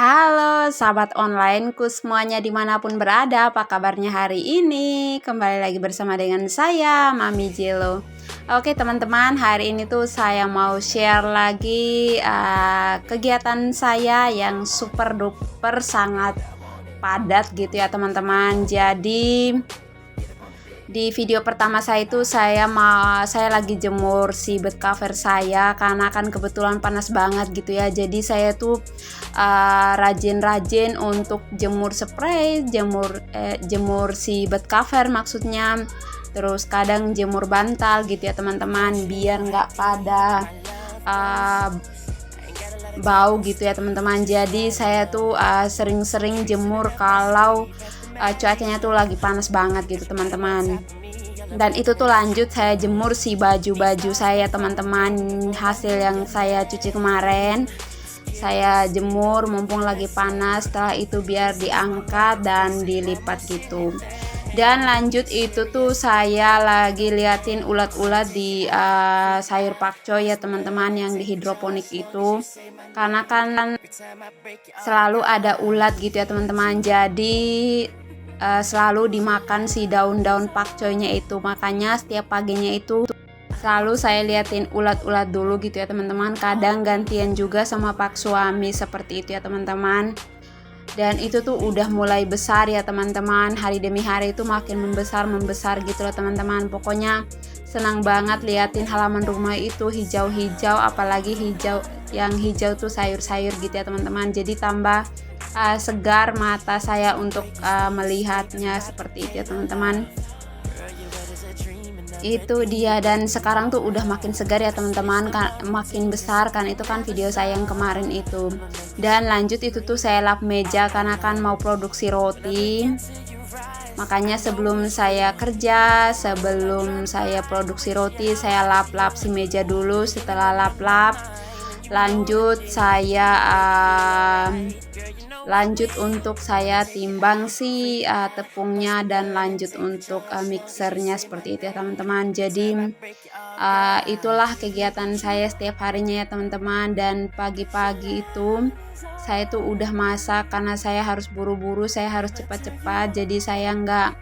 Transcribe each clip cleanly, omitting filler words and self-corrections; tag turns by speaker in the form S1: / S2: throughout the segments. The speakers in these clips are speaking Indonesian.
S1: Halo sahabat onlineku semuanya dimanapun berada, apa kabarnya hari ini? Kembali lagi bersama dengan saya, Mami Jelo. Oke teman-teman, hari ini tuh saya mau share lagi kegiatan saya yang super duper sangat padat gitu ya teman-teman. Jadi di video pertama saya itu saya lagi jemur si bed cover saya karena kan kebetulan panas banget gitu ya. Jadi saya tuh rajin-rajin untuk jemur spray, jemur si bed cover maksudnya. Terus kadang jemur bantal gitu ya teman-teman, biar nggak pada bau gitu ya teman-teman. Jadi saya tuh sering-sering jemur kalau cuacanya tuh lagi panas banget gitu teman-teman. Dan itu tuh lanjut saya jemur si baju-baju saya teman-teman, hasil yang saya cuci kemarin saya jemur mumpung lagi panas. Setelah itu biar diangkat dan dilipat gitu. Dan lanjut itu tuh saya lagi liatin ulat-ulat di sayur pakcoy ya teman-teman, yang di hidroponik itu, karena kan selalu ada ulat gitu ya teman-teman. Jadi selalu dimakan si daun-daun pakcoynya itu, makanya setiap paginya itu selalu saya liatin ulat-ulat dulu gitu ya teman-teman. Kadang gantian juga sama pak suami seperti itu ya teman-teman. Dan itu tuh udah mulai besar ya teman-teman, hari demi hari itu makin membesar gitu loh teman-teman. Pokoknya senang banget liatin halaman rumah itu hijau-hijau, apalagi yang hijau tuh sayur-sayur gitu ya teman-teman. Jadi tambah segar mata saya untuk melihatnya seperti itu ya teman-teman. Itu dia, dan sekarang tuh udah makin segar ya teman-teman, makin besar kan, itu kan video saya yang kemarin itu. Dan lanjut itu tuh saya lap meja karena kan mau produksi roti, makanya sebelum saya produksi roti saya lap-lap si meja dulu. Setelah lap-lap lanjut untuk saya timbang si tepungnya, dan lanjut untuk mixernya seperti itu ya teman-teman. Jadi itulah kegiatan saya setiap harinya ya teman-teman. Dan pagi-pagi itu saya tuh udah masak karena saya harus buru-buru, saya harus cepat-cepat. Jadi saya nggak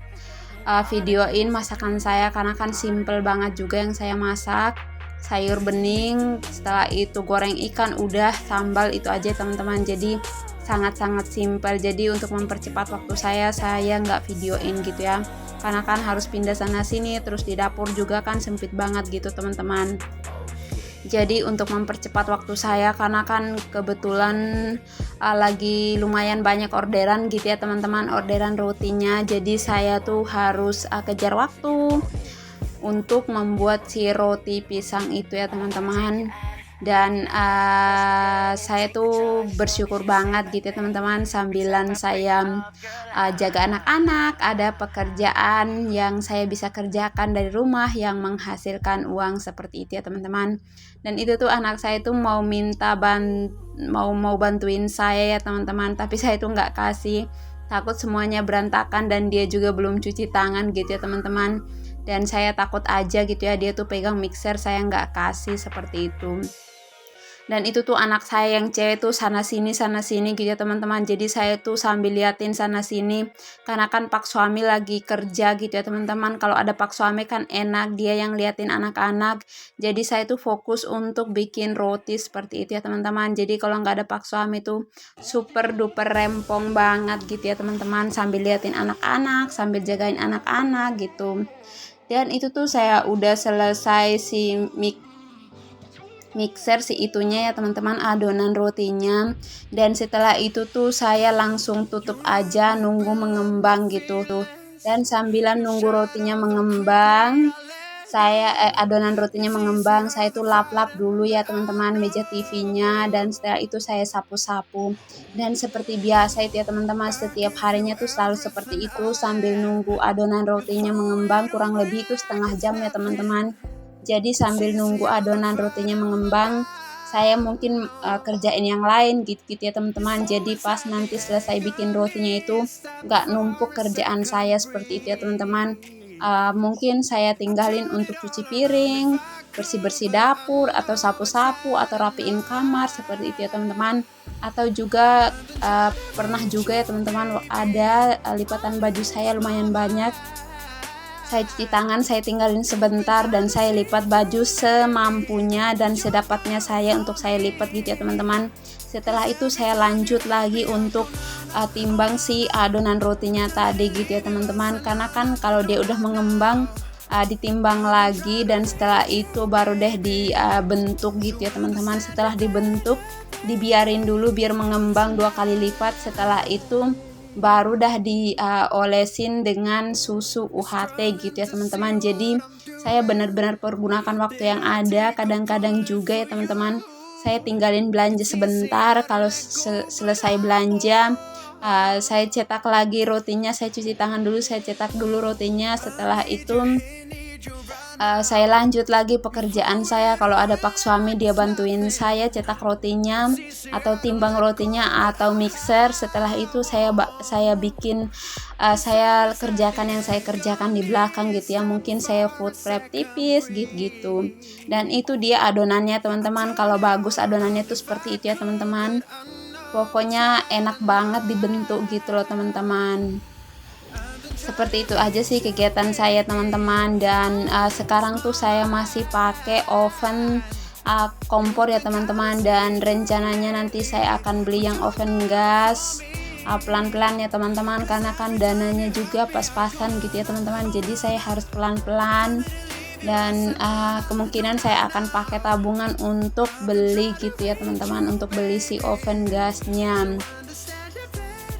S1: videoin masakan saya karena kan simple banget juga yang saya masak. Sayur bening, setelah itu goreng ikan, udah sambal, itu aja teman-teman. Jadi sangat-sangat simpel. Jadi untuk mempercepat waktu saya nggak videoin gitu ya, karena kan harus pindah sana sini, terus di dapur juga kan sempit banget gitu teman-teman. Jadi untuk mempercepat waktu saya, karena kan kebetulan lagi lumayan banyak orderan gitu ya teman-teman, orderan rotinya. Jadi saya tuh harus kejar waktu untuk membuat si roti pisang itu ya teman-teman. Dan saya tuh bersyukur banget gitu ya teman-teman, sambilan saya jaga anak-anak, ada pekerjaan yang saya bisa kerjakan dari rumah yang menghasilkan uang seperti itu ya teman-teman. Dan itu tuh anak saya tuh mau bantuin saya ya teman-teman, tapi saya tuh nggak kasih, takut semuanya berantakan, dan dia juga belum cuci tangan gitu ya teman-teman. Dan saya takut aja gitu ya, dia tuh pegang mixer, saya nggak kasih seperti itu. Dan itu tuh anak saya yang cewek tuh sana sini gitu ya teman-teman. Jadi saya tuh sambil liatin sana sini, karena kan pak suami lagi kerja gitu ya teman-teman. Kalau ada pak suami kan enak, dia yang liatin anak-anak. Jadi saya tuh fokus untuk bikin roti seperti itu ya teman-teman. Jadi kalau nggak ada pak suami tuh super duper rempong banget gitu ya teman-teman, sambil liatin anak-anak, sambil jagain anak-anak gitu. Dan itu tuh saya udah selesai si mixer si itunya ya teman-teman, adonan rotinya. Dan setelah itu tuh saya langsung tutup aja, nunggu mengembang gitu tuh. Dan sambilan nunggu rotinya mengembang, adonan rotinya mengembang, saya tuh lap-lap dulu ya teman-teman meja TV-nya. Dan setelah itu saya sapu-sapu. Dan seperti biasa itu ya teman-teman, setiap harinya tuh selalu seperti itu, sambil nunggu adonan rotinya mengembang, kurang lebih itu setengah jam ya teman-teman. Jadi sambil nunggu adonan rotinya mengembang, saya mungkin kerjain yang lain gitu ya teman-teman. Jadi pas nanti selesai bikin rotinya itu nggak numpuk kerjaan saya seperti itu ya teman-teman. Mungkin saya tinggalin untuk cuci piring, bersih-bersih dapur, atau sapu-sapu, atau rapiin kamar seperti itu ya teman-teman. Atau juga pernah juga ya teman-teman, ada lipatan baju saya lumayan banyak, saya cuci tangan, saya tinggalin sebentar dan saya lipat baju semampunya dan sedapatnya saya untuk saya lipat gitu ya teman-teman. Setelah itu saya lanjut lagi untuk timbang si adonan rotinya tadi gitu ya teman-teman, karena kan kalau dia udah mengembang ditimbang lagi, dan setelah itu baru deh dibentuk gitu ya teman-teman. Setelah dibentuk dibiarin dulu biar mengembang 2 kali lipat, setelah itu baru dah diolesin dengan susu UHT gitu ya teman-teman. Jadi saya benar-benar pergunakan waktu yang ada. Kadang-kadang juga ya teman-teman, saya tinggalin belanja sebentar, kalau selesai belanja saya cetak lagi rotinya, saya cuci tangan dulu, saya cetak dulu rotinya. Setelah itu saya lanjut lagi pekerjaan saya. Kalau ada pak suami, dia bantuin saya cetak rotinya atau timbang rotinya atau mixer. Setelah itu saya bikin, saya kerjakan yang saya kerjakan di belakang gitu ya. Mungkin saya food prep tipis gitu. Dan itu dia adonannya teman-teman. Kalau bagus adonannya tuh seperti itu ya teman-teman. Pokoknya enak banget dibentuk gitu loh teman-teman. Seperti itu aja sih kegiatan saya teman-teman. Dan sekarang tuh saya masih pakai oven kompor ya teman-teman, dan rencananya nanti saya akan beli yang oven gas pelan-pelan ya teman-teman, karena kan dananya juga pas-pasan gitu ya teman-teman. Jadi saya harus pelan-pelan, dan kemungkinan saya akan pakai tabungan untuk beli gitu ya teman-teman, untuk beli si oven gasnya.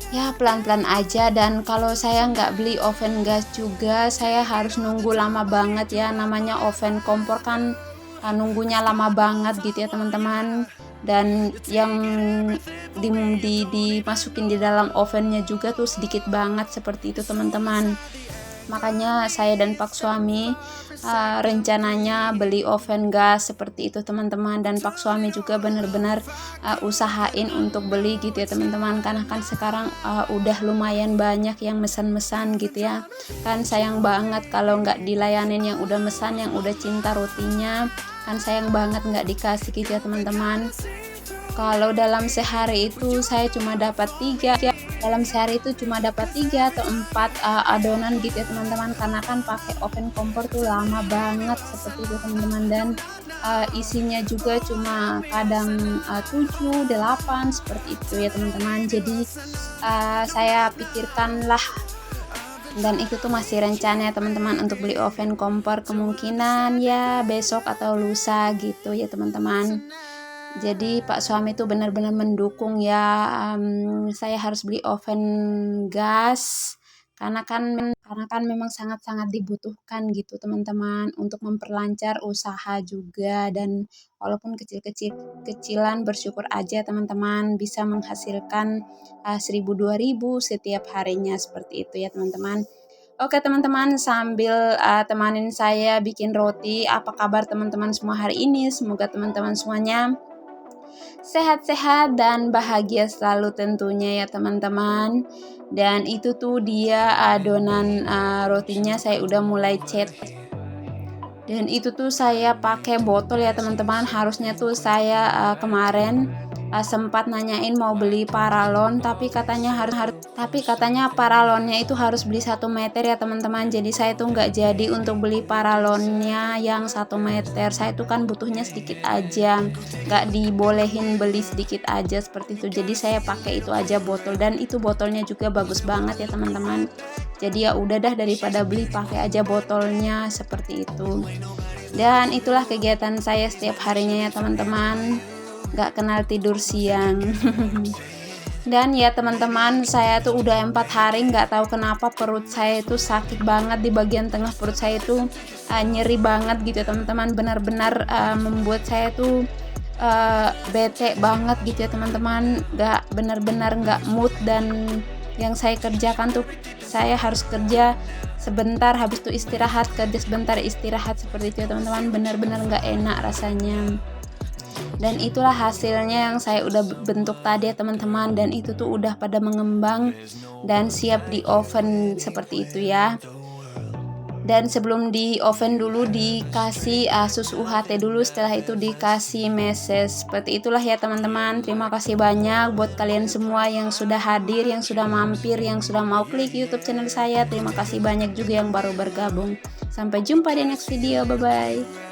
S1: Ya pelan-pelan aja. Dan kalau saya nggak beli oven gas juga, saya harus nunggu lama banget ya. Namanya oven kompor kan nunggunya lama banget gitu ya teman-teman. Dan yang dimasukin di dalam ovennya juga tuh sedikit banget, seperti itu teman-teman. Makanya saya dan pak suami rencananya beli oven gas seperti itu teman-teman. Dan pak suami juga benar-benar usahain untuk beli gitu ya teman-teman, karena kan sekarang udah lumayan banyak yang mesan-mesan gitu ya. Kan sayang banget kalau nggak dilayanin yang udah mesan, yang udah cinta rotinya, kan sayang banget nggak dikasih gitu ya teman-teman. Kalau dalam sehari itu saya cuma dapat 3 atau 4 adonan gitu ya teman-teman, karena kan pakai oven kompor tuh lama banget seperti itu teman-teman. Dan isinya juga cuma kadang 7, 8 seperti itu ya teman-teman. Jadi saya pikirkanlah, dan itu tuh masih rencana ya teman-teman untuk beli oven kompor, kemungkinan ya besok atau lusa gitu ya teman-teman. Jadi pak suami tuh benar-benar mendukung ya, saya harus beli oven gas, karena kan memang sangat-sangat dibutuhkan gitu teman-teman, untuk memperlancar usaha juga. Dan walaupun kecilan bersyukur aja teman-teman, bisa menghasilkan 1.000-2.000 setiap harinya, seperti itu ya teman-teman. Oke teman-teman, sambil temanin saya bikin roti. Apa kabar teman-teman semua hari ini? Semoga teman-teman semuanya sehat-sehat dan bahagia selalu tentunya ya teman-teman. Dan itu tuh dia adonan rotinya saya udah mulai cetak. Dan itu tuh saya pakai botol ya teman-teman. Harusnya tuh saya kemarin sempat nanyain mau beli paralon, tapi katanya paralonnya itu harus beli 1 meter ya teman-teman. Jadi saya tuh nggak jadi untuk beli paralonnya yang 1 meter. Saya tuh kan butuhnya sedikit aja, nggak dibolehin beli sedikit aja seperti itu. Jadi saya pakai itu aja botol, dan itu botolnya juga bagus banget ya teman-teman. Jadi ya udah dah, daripada beli pakai aja botolnya, seperti itu. Dan itulah kegiatan saya setiap harinya ya teman-teman, gak kenal tidur siang. Dan ya teman-teman, saya tuh udah 4 hari gak tahu kenapa perut saya itu sakit banget. Di bagian tengah perut saya itu nyeri banget gitu ya teman-teman. Benar-benar membuat saya tuh bete banget gitu ya teman-teman. Benar-benar gak mood. Dan yang saya kerjakan tuh, saya harus kerja sebentar, habis itu istirahat, kerja sebentar, istirahat, seperti itu ya teman-teman. Benar-benar gak enak rasanya. Dan itulah hasilnya yang saya udah bentuk tadi ya teman-teman. Dan itu tuh udah pada mengembang dan siap di oven seperti itu ya. Dan sebelum di oven dulu dikasih susu UHT dulu, setelah itu dikasih meses. Seperti itulah ya teman-teman. Terima kasih banyak buat kalian semua yang sudah hadir, yang sudah mampir, yang sudah mau klik YouTube channel saya. Terima kasih banyak juga yang baru bergabung. Sampai jumpa di next video, bye bye.